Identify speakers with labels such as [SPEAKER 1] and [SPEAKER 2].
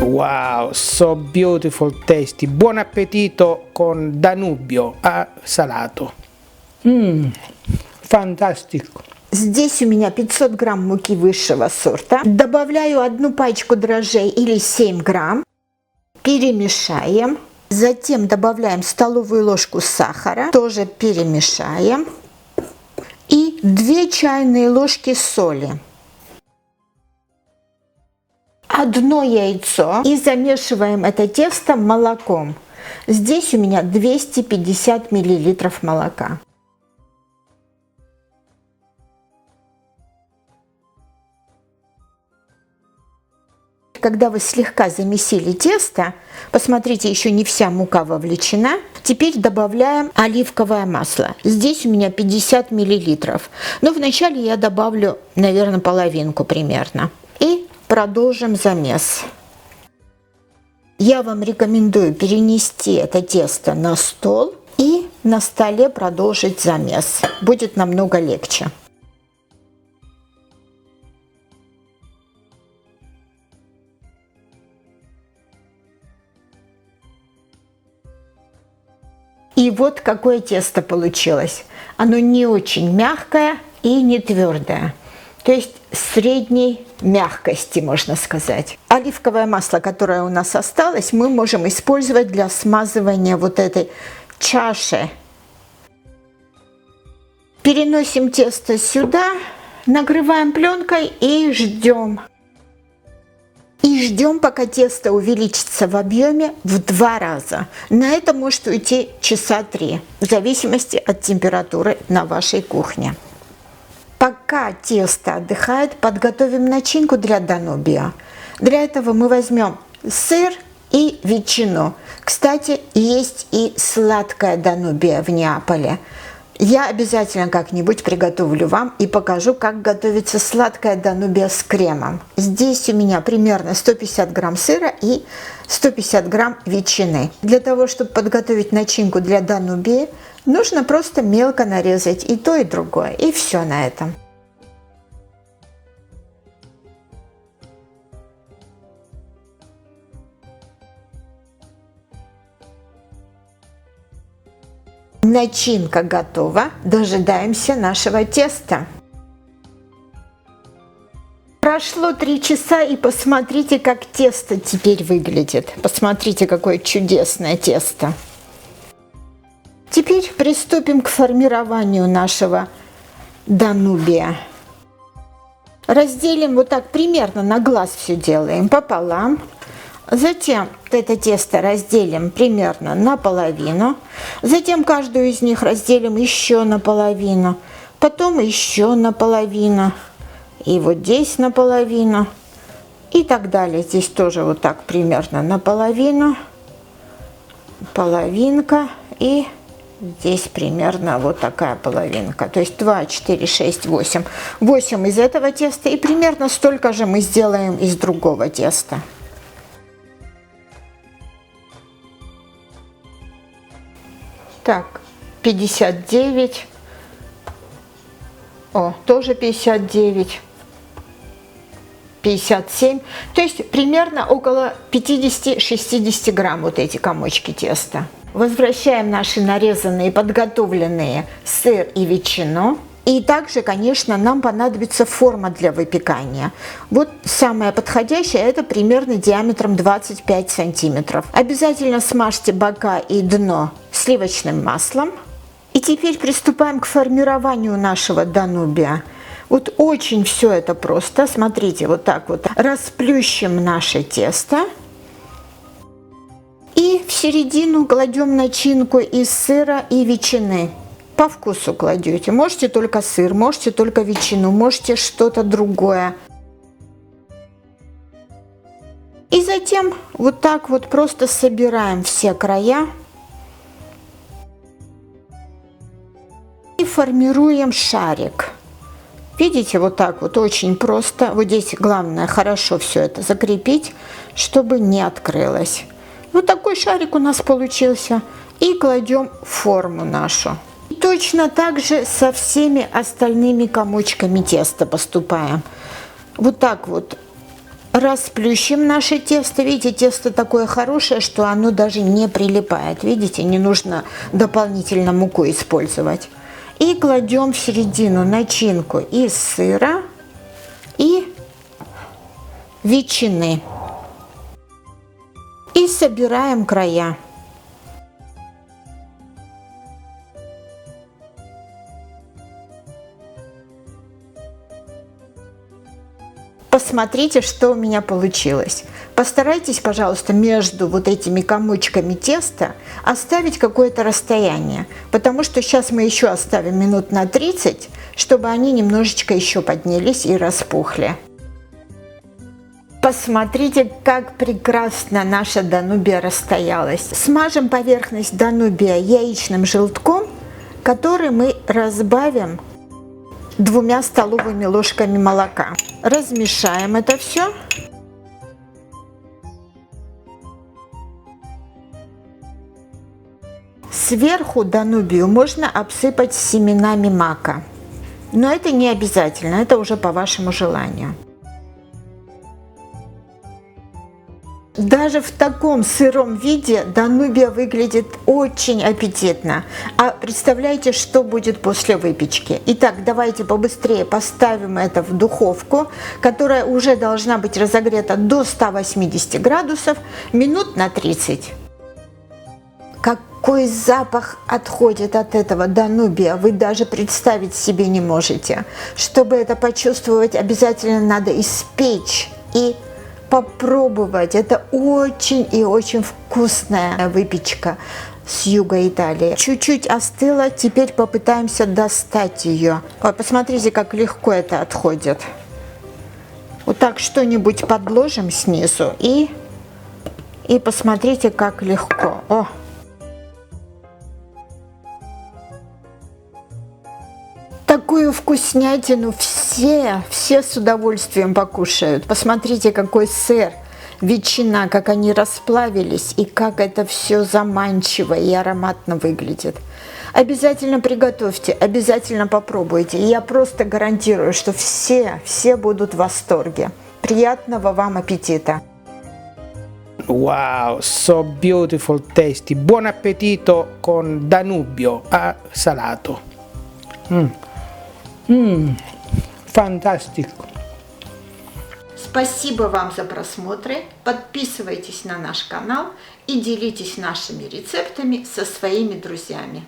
[SPEAKER 1] Wow, so beautiful, tasty. Buon appetito con Danubio salato. Fantastico.
[SPEAKER 2] Здесь у меня 500 грамм муки высшего сорта. Добавляю 1 пачку дрожжей или 7 грамм. Перемешаем. Затем добавляем столовую ложку сахара. Тоже перемешаем. И 2 чайные ложки соли. 1 яйцо. И замешиваем это тесто молоком. Здесь у меня 250 миллилитров молока. Когда вы слегка замесили тесто, посмотрите, еще не вся мука вовлечена. Теперь добавляем оливковое масло. Здесь у меня 50 миллилитров. Но вначале я добавлю, наверное, половинку примерно. И продолжим замес. Я вам рекомендую перенести это тесто на стол и на столе продолжить замес. Будет намного легче. И вот какое тесто получилось. Оно не очень мягкое и не твердое. То есть средней мягкости, можно сказать. Оливковое масло, которое у нас осталось, мы можем использовать для смазывания вот этой чаши. Переносим тесто сюда, накрываем пленкой и ждем. И ждем, пока тесто увеличится в объеме в 2 раза. На это может уйти часа 3, в зависимости от температуры на вашей кухне. Пока тесто отдыхает, подготовим начинку для Данубио. Для этого мы возьмем сыр и ветчину. Кстати, есть и сладкое Данубио в Неаполе. Я обязательно как-нибудь приготовлю вам и покажу, как готовится сладкое Данубио с кремом. Здесь у меня примерно 150 грамм сыра и 150 грамм ветчины. Для того, чтобы подготовить начинку для Данубио, нужно просто мелко нарезать и то, и другое. И все на этом. Начинка готова. Дожидаемся нашего теста. Прошло 3 часа, и посмотрите, как тесто теперь выглядит. Посмотрите, какое чудесное тесто. Теперь приступим к формированию нашего Данубио. Разделим вот так примерно на глаз, все делаем пополам. Затем это тесто разделим примерно наполовину. Затем каждую из них разделим еще наполовину. Потом еще наполовину. И вот здесь наполовину. И так далее. Здесь тоже вот так примерно наполовину. Половинка. И здесь примерно вот такая половинка. То есть 2, 4, 6, 8. 8 из этого теста. И примерно столько же мы сделаем из другого теста. Так, 59. О, тоже 59. 57. То есть примерно около 50-60 грамм вот эти комочки теста. Возвращаем наши нарезанные, подготовленные сыр и ветчину. И также, конечно, нам понадобится форма для выпекания. Вот самая подходящая, это примерно диаметром 25 сантиметров. Обязательно смажьте бока и дно сливочным маслом. И теперь приступаем к формированию нашего Данубио. Вот очень все это просто. Смотрите, вот так вот расплющим наше тесто. И в середину кладем начинку из сыра и ветчины. По вкусу кладете. Можете только сыр, можете только ветчину, можете что-то другое. И затем вот так вот просто собираем все края. И формируем шарик. Видите, вот так вот очень просто. Вот здесь главное хорошо все это закрепить, чтобы не открылось. Вот такой шарик у нас получился. И кладем форму нашу. И точно так же со всеми остальными комочками теста поступаем. Вот так вот Расплющим наше тесто. Видите, тесто такое хорошее, что оно даже не прилипает. Видите, не нужно дополнительно муку использовать. И кладем в середину начинку из сыра и ветчины. И собираем края. Посмотрите, что у меня получилось. Постарайтесь, пожалуйста, между вот этими комочками теста оставить какое-то расстояние, потому что сейчас мы еще оставим минут на 30, чтобы они немножечко еще поднялись и распухли. Посмотрите, как прекрасно наша Данубия расстоялась. Смажем поверхность Данубия яичным желтком, который мы разбавим 2 столовыми ложками молока. Размешаем это все. Сверху Данубию можно обсыпать семенами мака. Но это не обязательно, это уже по вашему желанию. Даже в таком сыром виде Данубия выглядит очень аппетитно. А представляете, что будет после выпечки? Итак, давайте побыстрее поставим это в духовку, которая уже должна быть разогрета до 180 градусов, минут на 30. Какой запах отходит от этого Данубия, вы даже представить себе не можете. Чтобы это почувствовать, обязательно надо испечь и попробовать. Это очень и очень вкусная выпечка с юга Италии. Чуть-чуть остыла, теперь попытаемся достать ее. Ой, посмотрите, как легко это отходит. Вот так что-нибудь подложим снизу и посмотрите, как легко. О! Такую вкуснятину все с удовольствием покушают. Посмотрите, какой сыр, ветчина, как они расплавились и как это все заманчиво и ароматно выглядит. Обязательно приготовьте, обязательно попробуйте. И я просто гарантирую, что все будут в восторге. Приятного вам аппетита!
[SPEAKER 1] Wow, so beautiful, tasty. Buon appetito con Danubio salato. Fantastico.
[SPEAKER 2] Спасибо вам за просмотры. Подписывайтесь на наш канал и делитесь нашими рецептами со своими друзьями.